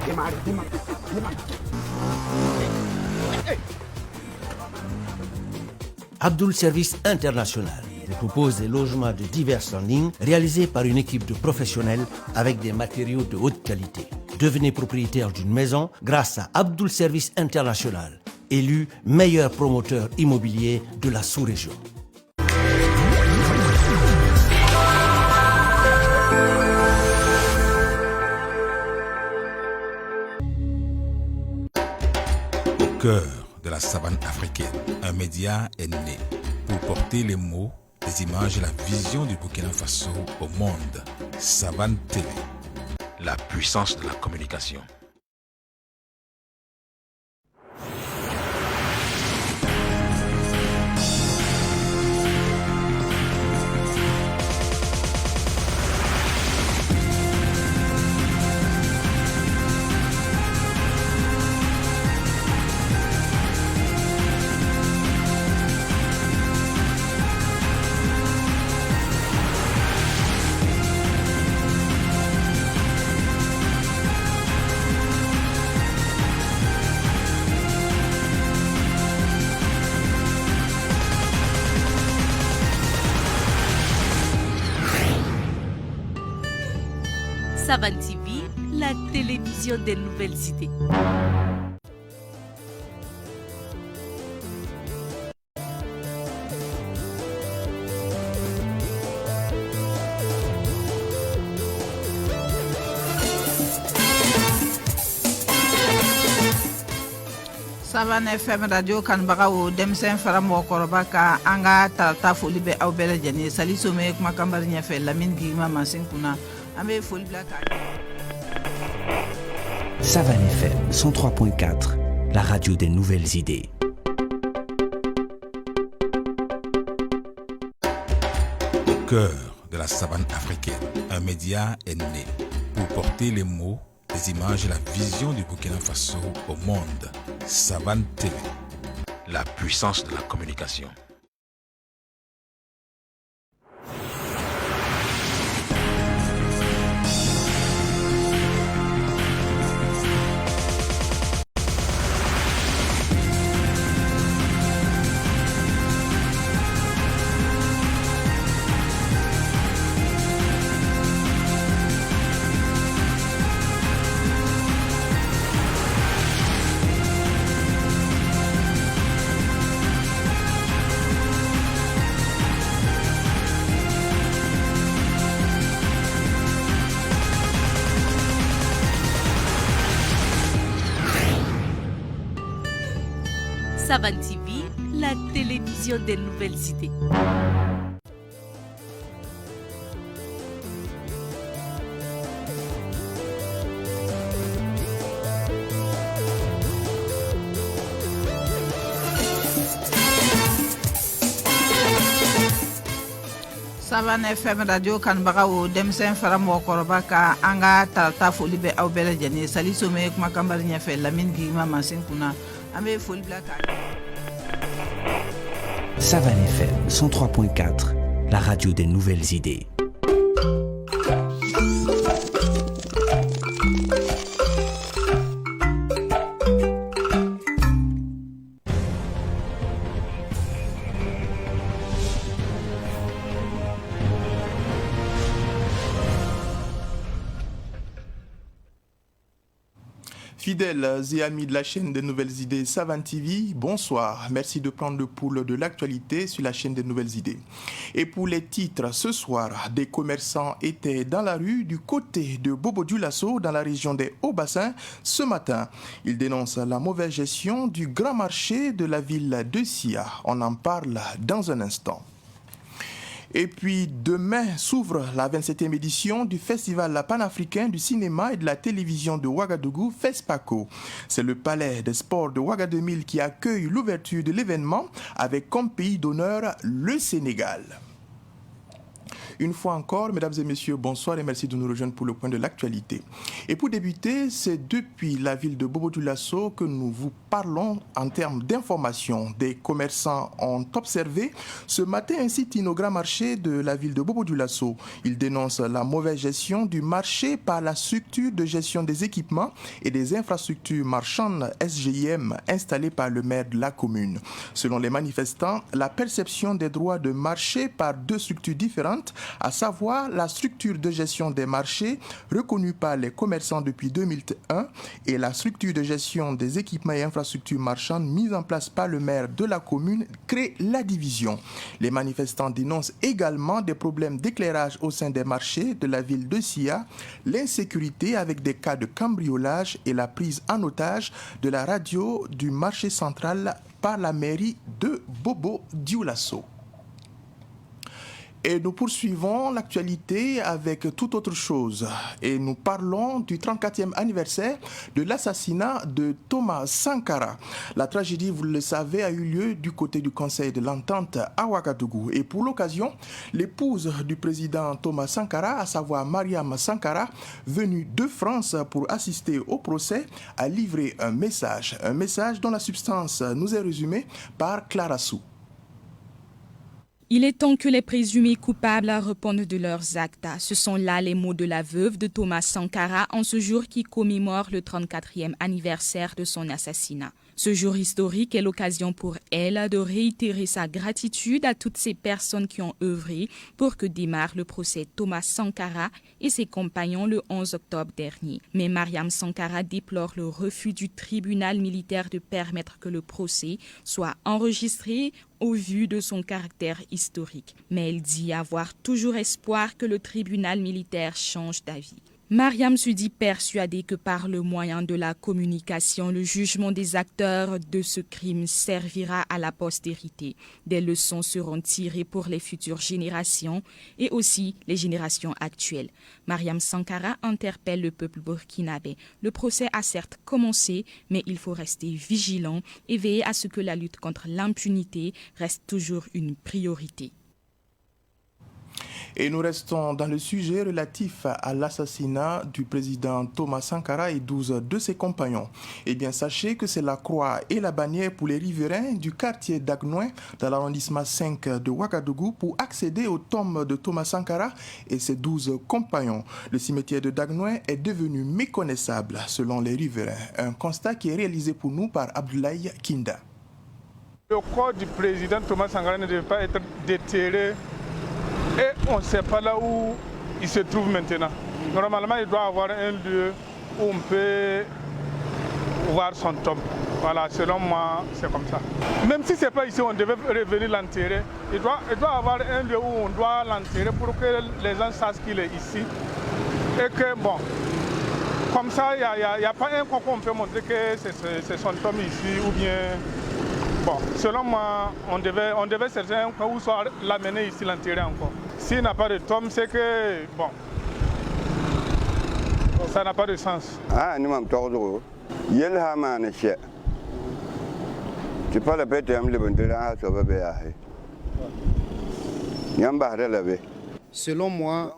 Démarre. Abdul Service International vous propose des logements de divers standings réalisés par une équipe de professionnels avec des matériaux de haute qualité. Devenez propriétaire d'une maison grâce à Abdul Service International, élu meilleur promoteur immobilier de la sous-région. Au cœur de la savane africaine, un média est né pour porter les mots, les images et la vision du Burkina Faso au monde. Savane TV, la puissance de la communication. Savane TV, la télévision des nouvelles idées. Savane FM radio kanbagaw denmisɛn fara mɔgɔkɔrɔba ka an ka tarata foli bɛ aw bɛɛ lajɛlen sali some kuma kanbari ɲɛfɛ Lamine Gigima mansin kunna an bɛ foli bila ka Savane FM 103.4, la radio des nouvelles idées. Au cœur de la savane africaine, un média est né pour porter les mots, les images et la vision du Burkina Faso au monde. Savane TV, la puissance de la communication. Savane TV, la télévision des nouvelles idées. Savane FM radio kanbagaw denmisɛn fara mɔgɔkɔrɔba ka an ka tarata foli bɛ aw bɛɛ lajɛlen sali some kuma kanbari ɲɛfɛ Lamine Gigima mansin kunna an bɛ foli bila ka Savane FM 103.4, la radio des nouvelles idées. Fidèles et amis de la chaîne des Nouvelles Idées Savane TV, bonsoir. Merci de prendre le pouls de l'actualité sur la chaîne des Nouvelles Idées. Et pour les titres, ce soir, des commerçants étaient dans la rue du côté de Bobo-Dioulasso dans la région des Hauts-Bassins ce matin. Ils dénoncent la mauvaise gestion du grand marché de la ville de Sia. On en parle dans un instant. Et puis demain s'ouvre la 27e édition du Festival panafricain du cinéma et de la télévision de Ouagadougou, FESPACO. C'est le palais des sports de Ouagadougou qui accueille l'ouverture de l'événement avec comme pays d'honneur le Sénégal. Une fois encore, mesdames et messieurs, bonsoir et merci de nous rejoindre pour le point de l'actualité. Et pour débuter, c'est depuis la ville de Bobo-Dioulasso que nous vous parlons en termes d'information. Des commerçants ont observé ce matin un site inaugural marché de la ville de Bobo-Dioulasso. Ils dénoncent la mauvaise gestion du marché par la structure de gestion des équipements et des infrastructures marchandes SGIM installée par le maire de la commune. Selon les manifestants, la perception des droits de marché par deux structures différentes, à savoir la structure de gestion des marchés reconnue par les commerçants depuis 2001 et la structure de gestion des équipements et infrastructures marchandes mise en place par le maire de la commune, crée la division. Les manifestants dénoncent également des problèmes d'éclairage au sein des marchés de la ville de Sia, l'insécurité avec des cas de cambriolage et la prise en otage de la radio du marché central par la mairie de Bobo-Dioulasso. Et nous poursuivons l'actualité avec toute autre chose. Et nous parlons du 34e anniversaire de l'assassinat de Thomas Sankara. La tragédie, vous le savez, a eu lieu du côté du Conseil de l'Entente à Ouagadougou. Et pour l'occasion, l'épouse du président Thomas Sankara, à savoir Mariam Sankara, venue de France pour assister au procès, a livré un message dont la substance nous est résumée par Clara Sou. Il est temps que les présumés coupables répondent de leurs actes. Ce sont là les mots de la veuve de Thomas Sankara en ce jour qui commémore le 34e anniversaire de son assassinat. Ce jour historique est l'occasion pour elle de réitérer sa gratitude à toutes ces personnes qui ont œuvré pour que démarre le procès Thomas Sankara et ses compagnons le 11 octobre dernier. Mais Mariam Sankara déplore le refus du tribunal militaire de permettre que le procès soit enregistré au vu de son caractère historique. Mais elle dit avoir toujours espoir que le tribunal militaire change d'avis. Mariam se dit persuadée que par le moyen de la communication, le jugement des acteurs de ce crime servira à la postérité. Des leçons seront tirées pour les futures générations et aussi les générations actuelles. Mariam Sankara interpelle le peuple burkinabé. Le procès a certes commencé, mais il faut rester vigilant et veiller à ce que la lutte contre l'impunité reste toujours une priorité. Et nous restons dans le sujet relatif à l'assassinat du président Thomas Sankara et 12 de ses compagnons. Eh bien, sachez que c'est la croix et la bannière pour les riverains du quartier d'Agnoin, dans l'arrondissement 5 de Ouagadougou, pour accéder aux tombes de Thomas Sankara et ses 12 compagnons. Le cimetière de Dagnoin est devenu méconnaissable, selon les riverains. Un constat qui est réalisé pour nous par Abdoulaye Kinda. Le corps du président Thomas Sankara ne devait pas être déterré. Et on ne sait pas là où il se trouve maintenant. Normalement, il doit avoir un lieu où on peut voir son tombe. Voilà, selon moi, c'est comme ça. Même si ce n'est pas ici, on devait revenir l'enterrer. Il doit avoir un lieu où on doit l'enterrer pour que les gens sachent qu'il est ici. Et que, bon, comme ça, il n'y a pas un coin qu'on peut montrer que c'est son tombe ici ou bien... Bon, selon moi, on devait chercher un coin où soit l'amener ici, l'enterrer encore. S'il n'a pas de tombe, c'est que, bon, ça n'a pas de sens. Ah, nous m'en tordu. Yel hamane che. Tu pas la bête am le bandera so ba be ahe. Yamba releve. Selon moi,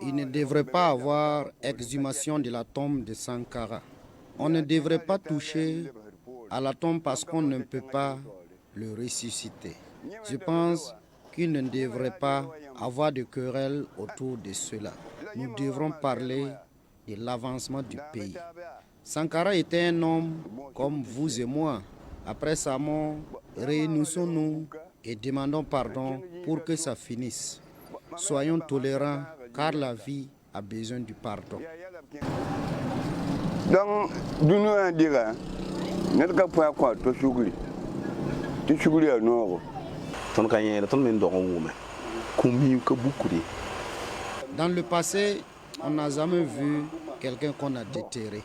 il ne devrait pas avoir exhumation de la tombe de Sankara. On ne devrait pas toucher à la tombe parce qu'on ne peut pas le ressusciter. Je pense qu'il ne devrait pas avoir de querelle autour de cela. Nous devrons parler de l'avancement du pays. Sankara était un homme comme vous et moi. Après sa mort, réunissons-nous et demandons pardon pour que ça finisse. Soyons tolérants car la vie a besoin du pardon. Donc, nous indiquons. Dans le passé, on n'a jamais vu quelqu'un qu'on a déterré.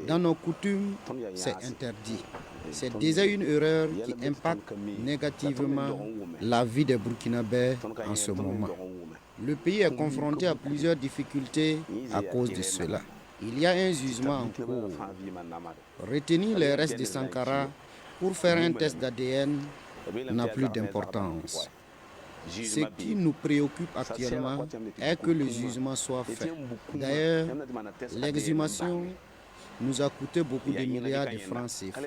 Dans nos coutumes, c'est interdit. C'est déjà une erreur qui impacte négativement la vie des Burkinabés en ce moment. Le pays est confronté à plusieurs difficultés à cause de cela. Il y a un jugement en cours. Retenir les restes de Sankara pour faire un test d'ADN n'a plus d'importance. Ce qui nous préoccupe actuellement est que le jugement soit fait. D'ailleurs, l'exhumation nous a coûté beaucoup de milliards de francs CFA.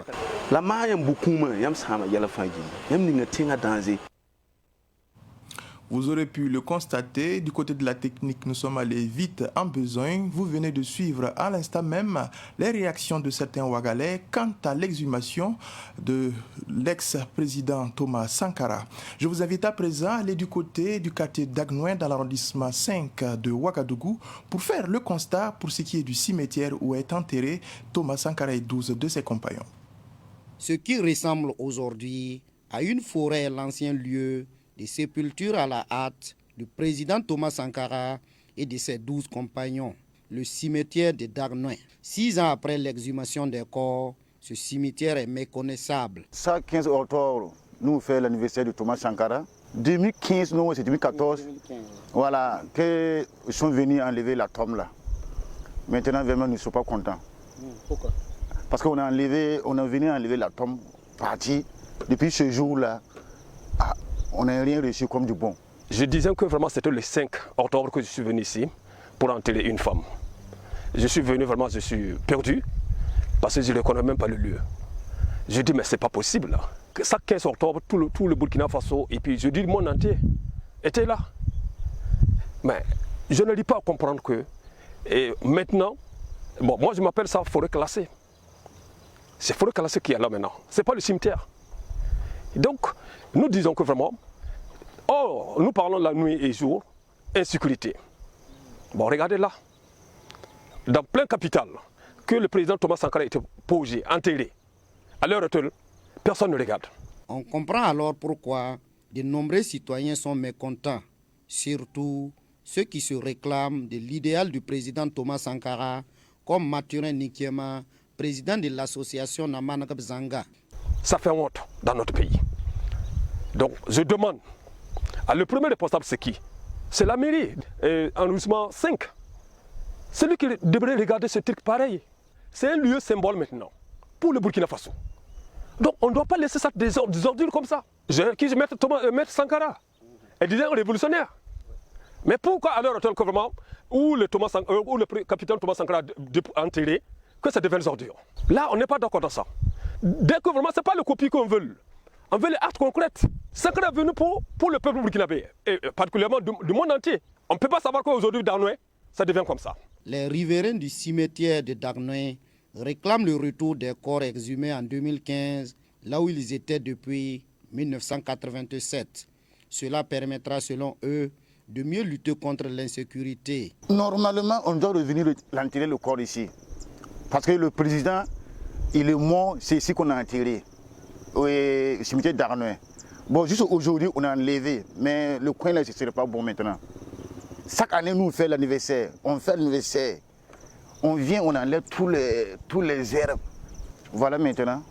Vous aurez pu le constater, du côté de la technique, nous sommes allés vite en besoin. Vous venez de suivre à l'instant même les réactions de certains Ouagalais quant à l'exhumation de l'ex-président Thomas Sankara. Je vous invite à présent à aller du côté du quartier d'Agnoin dans l'arrondissement 5 de Ouagadougou pour faire le constat pour ce qui est du cimetière où est enterré Thomas Sankara et 12 de ses compagnons. Ce qui ressemble aujourd'hui à une forêt est l'ancien lieu de sépulture à la hâte du président Thomas Sankara et de ses 12 compagnons, le cimetière de Dagnoin. 6 ans après l'exhumation des corps, ce cimetière est méconnaissable. Ça, 15 octobre, nous faisons l'anniversaire de Thomas Sankara. 2015, non, c'est 2014. 2015. Voilà, qu'ils sont venus enlever la tombe là. Maintenant, vraiment, nous ne sommes pas contents. Pourquoi? Parce qu'on est venu enlever la tombe, parti. Depuis ce jour-là, on n'a rien reçu comme du bon. Je disais que vraiment c'était le 5 octobre que je suis venu ici pour enterrer une femme. Je suis venu vraiment, je suis perdu parce que je ne connais même pas le lieu. Je dis mais c'est pas possible là. Que ça 15 octobre, tout le Burkina Faso et puis je dis le monde entier était là. Mais je n'arrive pas à comprendre que et maintenant, bon, moi je m'appelle ça forêt classée. C'est forêt classée qui est là maintenant. C'est pas le cimetière. Donc, nous disons que vraiment, nous parlons la nuit et jour, insécurité. Bon, regardez là, dans plein capital, que le président Thomas Sankara était posé, enterré. À l'heure actuelle, personne ne regarde. On comprend alors pourquoi de nombreux citoyens sont mécontents, surtout ceux qui se réclament de l'idéal du président Thomas Sankara, comme Mathurin Nikiema, président de l'association Namanagab Zanga. Ça fait honte dans notre pays. Donc je demande, le premier responsable c'est qui? C'est la mairie, arrondissement 5. C'est lui qui devrait regarder ce truc pareil. C'est un lieu symbole maintenant pour le Burkina Faso. Donc on ne doit pas laisser ça des ordures comme ça. Qui je mette Sankara, elle disait un révolutionnaire. Mais pourquoi à l'heure actuelle vraiment, où le capitaine Thomas Sankara a enterré, que ça devienne des ordures? Là on n'est pas d'accord dans ça. Dès que vraiment, ce n'est pas le copie qu'on veut. On veut les actes concrets. Sankara est venu pour le peuple burkinabé, et particulièrement du monde entier. On ne peut pas savoir qu'aujourd'hui, Dagnoin, ça devient comme ça. Les riverains du cimetière de Dagnoin réclament le retour des corps exhumés en 2015, là où ils étaient depuis 1987. Cela permettra, selon eux, de mieux lutter contre l'insécurité. Normalement, on doit revenir enterrer le corps ici. Parce que le président, il est mort, c'est ici qu'on a enterré, au cimetière d'Arnois. Bon, juste aujourd'hui, on a enlevé, mais le coin là, ce ne serait pas bon maintenant. Chaque année, nous, on fait l'anniversaire. On fait l'anniversaire. On vient, on enlève tous les herbes. Voilà maintenant.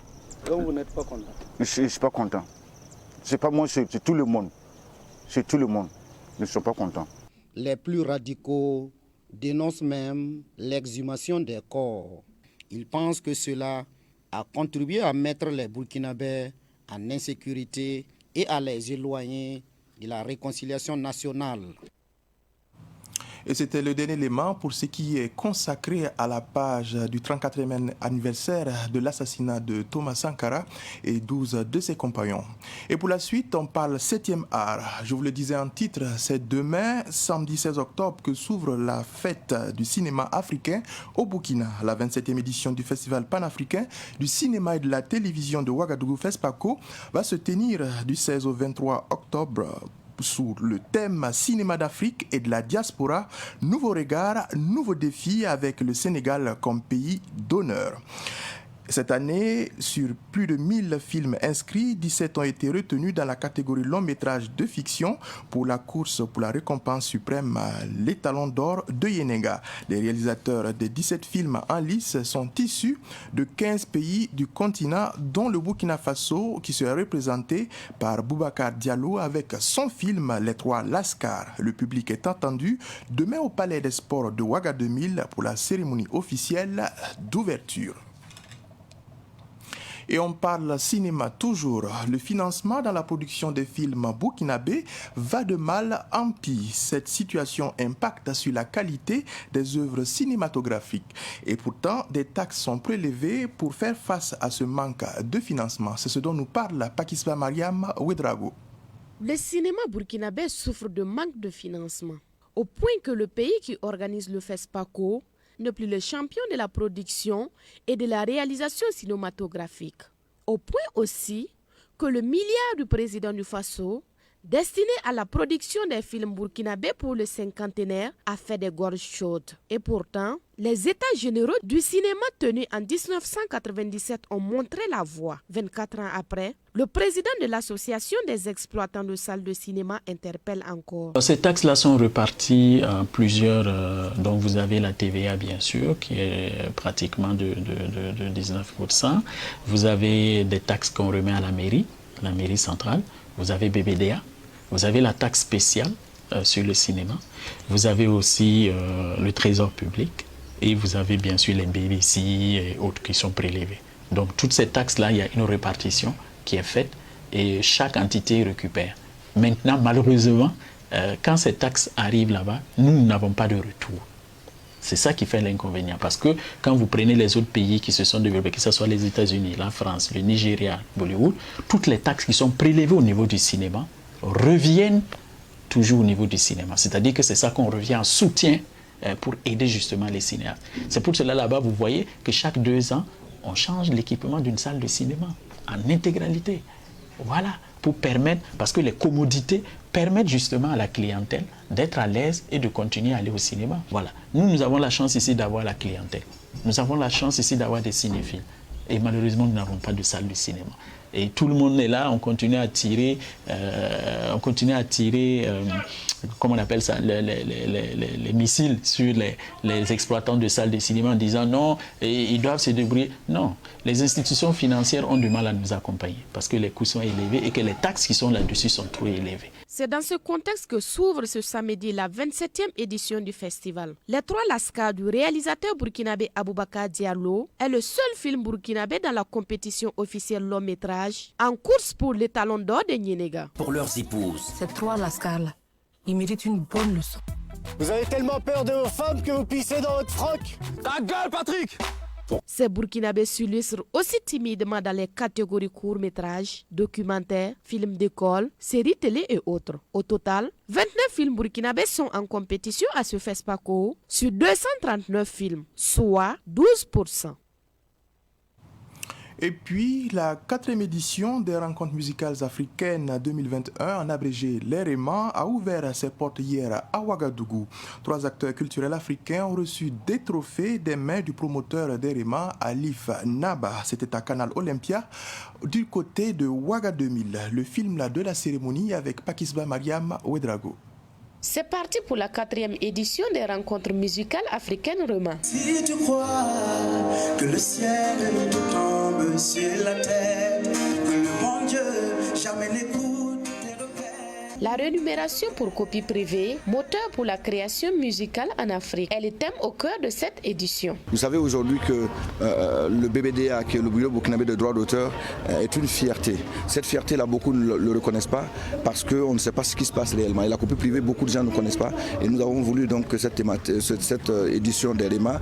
Donc vous n'êtes pas content? Je ne suis pas content. Ce n'est pas moi, c'est tout le monde. C'est tout le monde. Nous ne sommes pas contents. Les plus radicaux dénoncent même l'exhumation des corps. Ils pensent que cela a contribué à mettre les Burkinabés en insécurité et à les éloigner de la réconciliation nationale. Et c'était le dernier élément pour ce qui est consacré à la page du 34e anniversaire de l'assassinat de Thomas Sankara et 12 de ses compagnons. Et pour la suite, on parle 7e art. Je vous le disais en titre, c'est demain, samedi 16 octobre, que s'ouvre la fête du cinéma africain au Burkina. La 27e édition du Festival panafricain du cinéma et de la télévision de Ouagadougou FESPACO va se tenir du 16 au 23 octobre. Sous le thème Cinéma d'Afrique et de la diaspora, nouveau regard, nouveaux défis avec le Sénégal comme pays d'honneur. Cette année, sur plus de 1000 films inscrits, 17 ont été retenus dans la catégorie long métrage de fiction pour la course pour la récompense suprême, les Talons d'or de Yenenga. Les réalisateurs des 17 films en lice sont issus de 15 pays du continent, dont le Burkina Faso, qui sera représenté par Boubacar Diallo avec son film Les Trois Lascars. Le public est attendu demain au Palais des Sports de Ouaga 2000 pour la cérémonie officielle d'ouverture. Et on parle cinéma toujours. Le financement dans la production des films burkinabés va de mal en pis. Cette situation impacte sur la qualité des œuvres cinématographiques. Et pourtant, des taxes sont prélevées pour faire face à ce manque de financement. C'est ce dont nous parle Pakisba Mariam Ouedraogo. Le cinéma burkinabé souffre de manque de financement, au point que le pays qui organise le FESPACO n'est plus le champion de la production et de la réalisation cinématographique. Au point aussi que le milliard du président du Faso, destiné à la production des films burkinabés pour le cinquantenaire, a fait des gorges chaudes. Et pourtant, les états généraux du cinéma tenus en 1997 ont montré la voie. 24 ans après, le président de l'association des exploitants de salles de cinéma interpelle encore. Ces taxes-là sont reparties en plusieurs... donc vous avez la TVA bien sûr, qui est pratiquement de 19%. Vous avez des taxes qu'on remet à la mairie centrale. Vous avez BBDA, vous avez la taxe spéciale sur le cinéma, vous avez aussi le trésor public et vous avez bien sûr les BBC et autres qui sont prélevés. Donc toutes ces taxes-là, il y a une répartition qui est faite et chaque entité récupère. Maintenant, malheureusement, quand ces taxes arrivent là-bas, nous n'avons pas de retour. C'est ça qui fait l'inconvénient. Parce que quand vous prenez les autres pays qui se sont développés, que ce soit les États-Unis, la France, le Nigeria, Bollywood, toutes les taxes qui sont prélevées au niveau du cinéma reviennent toujours au niveau du cinéma. C'est-à-dire que c'est ça qu'on revient en soutien pour aider justement les cinéastes. C'est pour cela là-bas, vous voyez que chaque 2 ans, on change l'équipement d'une salle de cinéma en intégralité. Voilà, pour permettre, parce que les commodités permettent justement à la clientèle d'être à l'aise et de continuer à aller au cinéma. Voilà. Nous avons la chance ici d'avoir la clientèle. Nous avons la chance ici d'avoir des cinéphiles. Et malheureusement, nous n'avons pas de salle de cinéma. Et tout le monde est là, on continue à tirer, comment on appelle ça, les missiles sur les exploitants de salles de cinéma en disant non, et ils doivent se débrouiller. Non, les institutions financières ont du mal à nous accompagner parce que les coûts sont élevés et que les taxes qui sont là-dessus sont trop élevées. C'est dans ce contexte que s'ouvre ce samedi la 27e édition du festival. Les 3 Lascar du réalisateur burkinabé Aboubakar Diallo est le seul film burkinabé dans la compétition officielle long métrage en course pour les talons d'or de Niénéga. Pour leurs épouses. Ces 3 Lascar-là, ils méritent une bonne leçon. Vous avez tellement peur de vos femmes que vous pissez dans votre froc. Ta gueule, Patrick! Ces Burkinabés s'illustrent aussi timidement dans les catégories courts-métrages, documentaires, films d'école, séries télé et autres. Au total, 29 films burkinabés sont en compétition à ce FESPACO sur 239 films, soit 12%. Et puis, la 4e édition des rencontres musicales africaines 2021, en abrégé l'EREMA, a ouvert ses portes hier à Ouagadougou. 3 acteurs culturels africains ont reçu des trophées des mains du promoteur d'EREMA, Alif Naba. C'était à Canal Olympia, du côté de Ouaga 2000. Le film de la cérémonie avec Pakisba Mariam Ouedraogo. C'est parti pour la 4e édition des rencontres musicales africaines REMA. Si tu crois que le ciel te tombe sur la tête, que le bon Dieu jamais n'écoute tes requêtes. La rémunération pour copie privée, moteur pour la création musicale en Afrique, est le thème au cœur de cette édition. Vous savez aujourd'hui que le BBDA, qui est le Bureau burkinabé de droits d'auteur, est une fierté. Cette fierté-là, beaucoup ne le reconnaissent pas parce qu'on ne sait pas ce qui se passe réellement. Et la copie privée, beaucoup de gens ne connaissent pas. Et nous avons voulu donc que cette édition d'EREMA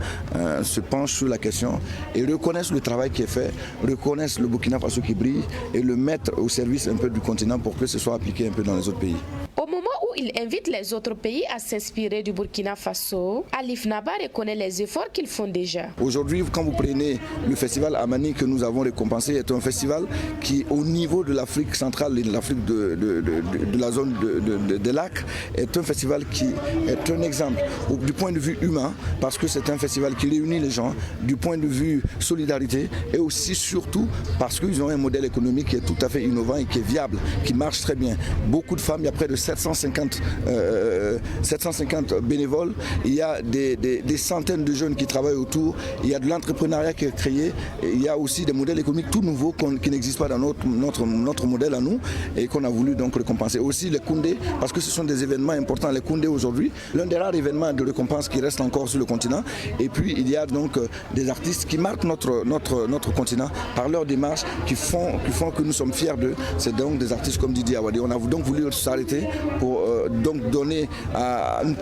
se penche sur la question et reconnaisse le travail qui est fait, reconnaisse le Burkina Faso qui brille et le mettre au service un peu du continent pour que ce soit appliqué un peu dans les autres pays. Au moment où il invite les autres pays à s'inspirer du Burkina Faso, Alif Naba reconnaît les efforts qu'ils font déjà. Aujourd'hui, quand vous prenez le festival Amani que nous avons récompensé, est un festival qui, au niveau de l'Afrique centrale et de l'Afrique de la zone des lacs, est un festival qui est un exemple du point de vue humain, parce que c'est un festival qui réunit les gens, du point de vue solidarité, et aussi surtout parce qu'ils ont un modèle économique qui est tout à fait innovant et qui est viable, qui marche très bien. Beaucoup de femmes, il y a près de 750 750 bénévoles, il y a des centaines de jeunes qui travaillent autour, il y a de l'entrepreneuriat qui est créé, il y a aussi des modèles économiques tout nouveaux qui n'existent pas dans notre modèle à nous et qu'on a voulu donc récompenser. Aussi les Koundé, parce que ce sont des événements importants, les Koundé aujourd'hui, l'un des rares événements de récompense qui reste encore sur le continent. Et puis il y a donc des artistes qui marquent notre continent par leur démarche, qui font que nous sommes fiers d'eux. C'est donc des artistes comme Didier Awadi. On a donc voulu s'arrêter pour donc donner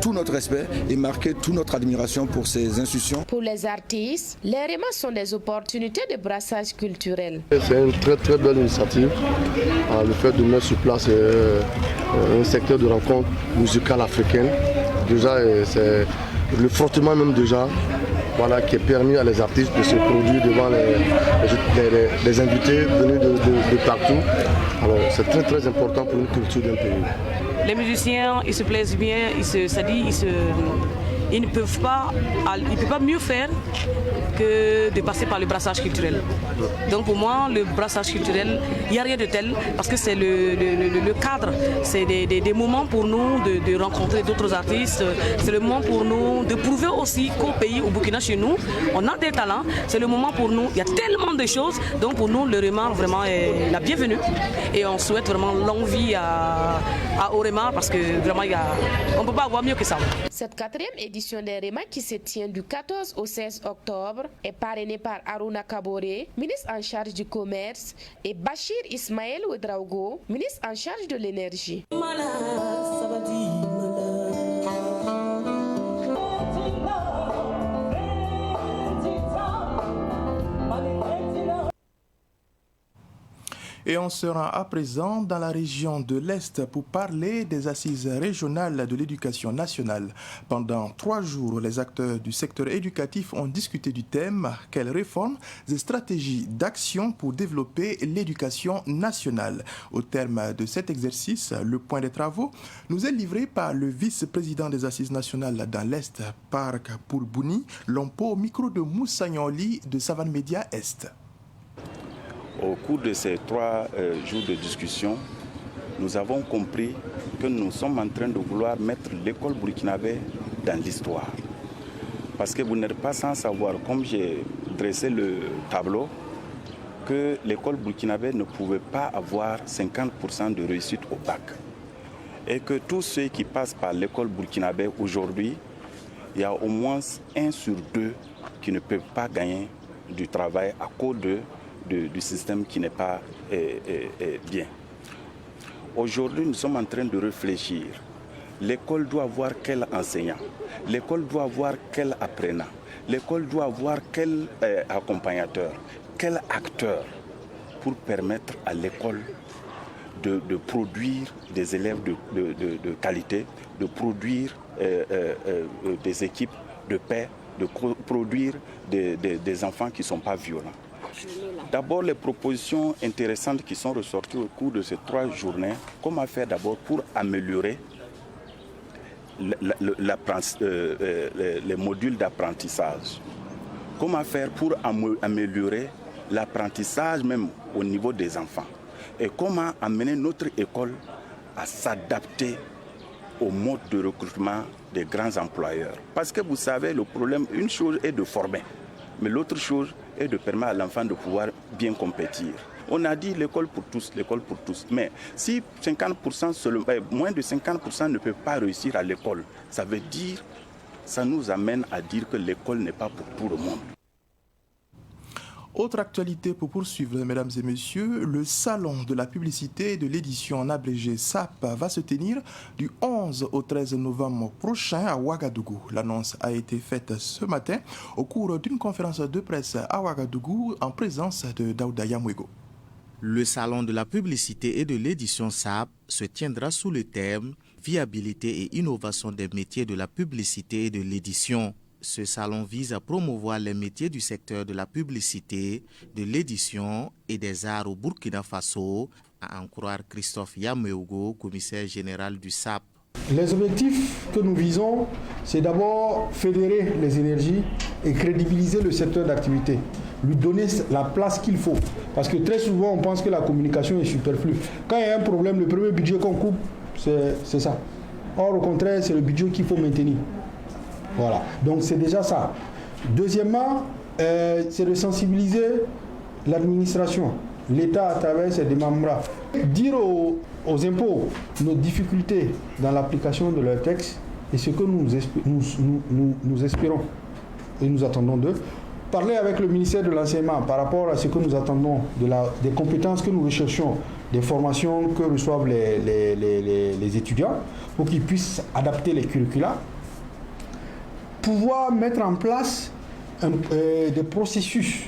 tout notre respect et marquer toute notre admiration pour ces institutions. Pour les artistes, les REMA sont des opportunités de brassage culturel. C'est une très très belle initiative, le fait de mettre sur place un secteur de rencontre musicale africaine. Déjà, c'est le frottement même déjà, voilà, qui est permis à les artistes de se produire devant les invités venus de partout. Alors c'est très très important pour une culture d'un pays. Les musiciens, ils se plaisent bien, ils ne peuvent pas mieux faire que de passer par le brassage culturel. Donc pour moi, le brassage culturel, il n'y a rien de tel parce que c'est le cadre. C'est des moments pour nous de rencontrer d'autres artistes. C'est le moment pour nous de prouver aussi qu'au pays, au Burkina, chez nous, on a des talents. C'est le moment pour nous, il y a tellement de choses. Donc pour nous, le REMA vraiment est la bienvenue. Et on souhaite vraiment longue vie au REMA parce que vraiment, on ne peut pas avoir mieux que ça. Cette 4e édition des REMA qui se tient du 14 au 16 octobre est parrainée par Aruna Kabore, ministre en charge du commerce, et Bachir Ismaël Ouedraogo, ministre en charge de l'énergie. Et on se rend à présent dans la région de l'Est pour parler des assises régionales de l'éducation nationale. Pendant 3 jours, les acteurs du secteur éducatif ont discuté du thème « Quelles réformes et stratégies d'action pour développer l'éducation nationale ?» Au terme de cet exercice, le point des travaux nous est livré par le vice-président des assises nationales dans l'Est, Parc Pourbouni, Lompo, au micro de Moussa Nyoli de Savane Média Est. Au cours de ces 3 jours de discussion, nous avons compris que nous sommes en train de vouloir mettre l'école burkinabé dans l'histoire. Parce que vous n'êtes pas sans savoir, comme j'ai dressé le tableau, que l'école burkinabé ne pouvait pas avoir 50% de réussite au bac. Et que tous ceux qui passent par l'école burkinabé aujourd'hui, il y a au moins 1 sur 2 qui ne peuvent pas gagner du travail à cause du système qui n'est pas bien. Aujourd'hui, nous sommes en train de réfléchir. L'école doit avoir quel enseignant? L'école doit avoir quel apprenant? L'école doit avoir quel accompagnateur? Quel acteur pour permettre à l'école de produire des élèves de qualité, de produire des équipes de paix, de produire des enfants qui ne sont pas violents. D'abord, les propositions intéressantes qui sont ressorties au cours de ces 3 journées, comment faire d'abord pour améliorer les modules d'apprentissage. Comment faire pour améliorer l'apprentissage même au niveau des enfants. Et comment amener notre école à s'adapter au mode de recrutement des grands employeurs. Parce que vous savez, le problème, une chose est de former, mais l'autre chose est de permettre à l'enfant de pouvoir bien compétir. On a dit l'école pour tous, mais si 50% moins de 50% ne peuvent pas réussir à l'école, ça nous amène à dire que l'école n'est pas pour tout le monde. Autre actualité pour poursuivre, mesdames et messieurs, le salon de la publicité et de l'édition en abrégé SAP va se tenir du 11 au 13 novembre prochain à Ouagadougou. L'annonce a été faite ce matin au cours d'une conférence de presse à Ouagadougou en présence de Daouda Yamouego. Le salon de la publicité et de l'édition SAP se tiendra sous le thème « Viabilité et innovation des métiers de la publicité et de l'édition ». Ce salon vise à promouvoir les métiers du secteur de la publicité, de l'édition et des arts au Burkina Faso, à en croire Christophe Yamouego, commissaire général du SAP. Les objectifs que nous visons, c'est d'abord fédérer les énergies et crédibiliser le secteur d'activité, lui donner la place qu'il faut. Parce que très souvent, on pense que la communication est superflue. Quand il y a un problème, le premier budget qu'on coupe, c'est ça. Or, au contraire, c'est le budget qu'il faut maintenir. Voilà, donc c'est déjà ça. Deuxièmement, c'est de sensibiliser l'administration, l'État à travers ses démembrements. Dire aux impôts nos difficultés dans l'application de leurs textes et ce que nous espérons et nous attendons d'eux. Parler avec le ministère de l'Enseignement par rapport à ce que nous attendons, des compétences que nous recherchons, des formations que reçoivent les étudiants pour qu'ils puissent adapter les curricula. Pouvoir mettre en place des processus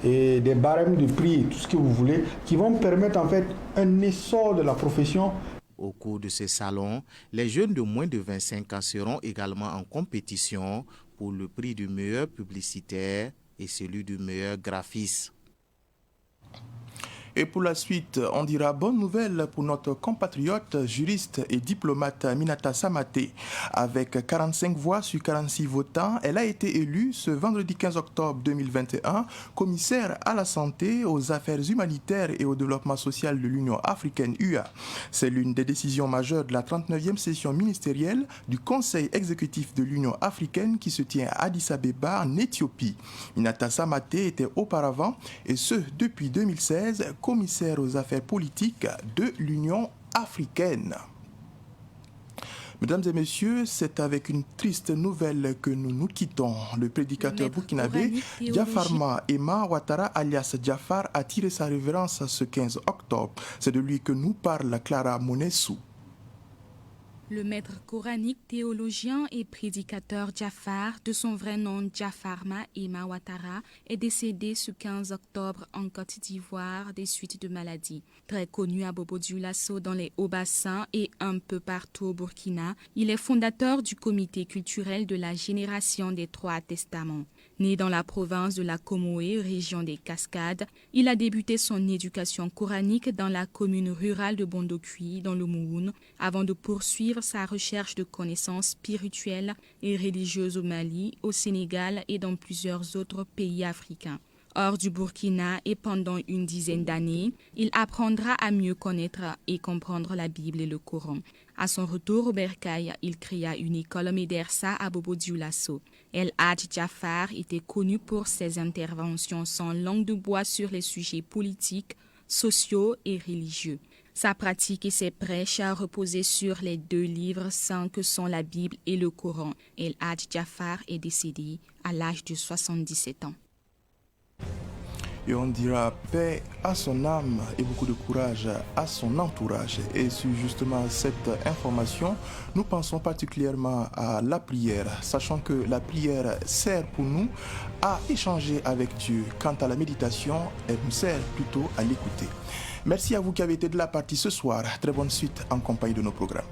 et des barèmes de prix, tout ce que vous voulez, qui vont permettre en fait un essor de la profession. Au cours de ce salon, les jeunes de moins de 25 ans seront également en compétition pour le prix du meilleur publicitaire et celui du meilleur graphiste. Et pour la suite, on dira bonne nouvelle pour notre compatriote, juriste et diplomate Minata Samaté. Avec 45 voix sur 46 votants, elle a été élue ce vendredi 15 octobre 2021 commissaire à la santé, aux affaires humanitaires et au développement social de l'Union africaine UA. C'est l'une des décisions majeures de la 39e session ministérielle du Conseil exécutif de l'Union africaine qui se tient à Addis Abeba en Éthiopie. Minata Samaté était auparavant, et ce depuis 2016, commissaire aux affaires politiques de l'Union africaine. Mesdames et messieurs, c'est avec une triste nouvelle que nous nous quittons. Le prédicateur burkinabé Jafarma Emma Ouattara alias Jafar a tiré sa révérence ce 15 octobre. C'est de lui que nous parle Clara Monessou. Le maître coranique, théologien et prédicateur Jafar, de son vrai nom Jafarma Emma Ouattara, est décédé ce 15 octobre en Côte d'Ivoire des suites de maladie. Très connu à Bobo-Dioulasso dans les Hauts-Bassins et un peu partout au Burkina, il est fondateur du comité culturel de la génération des Trois Testaments. Né dans la province de la Comoé, région des Cascades, il a débuté son éducation coranique dans la commune rurale de Bondokui, dans le Mouhoun, avant de poursuivre sa recherche de connaissances spirituelles et religieuses au Mali, au Sénégal et dans plusieurs autres pays africains. Hors du Burkina et pendant une dizaine d'années, il apprendra à mieux connaître et comprendre la Bible et le Coran. À son retour au Bercail, il créa une école médersa à Bobo-Dioulasso. El Hadj Jafar était connu pour ses interventions sans langue de bois sur les sujets politiques, sociaux et religieux. Sa pratique et ses prêches reposaient sur les deux livres saints que sont la Bible et le Coran. El Hadj Jafar est décédé à l'âge de 77 ans. Et on dira paix à son âme et beaucoup de courage à son entourage. Et sur justement cette information, nous pensons particulièrement à la prière, sachant que la prière sert pour nous à échanger avec Dieu. Quant à la méditation, elle nous sert plutôt à l'écouter. Merci à vous qui avez été de la partie ce soir. Très bonne suite en compagnie de nos programmes.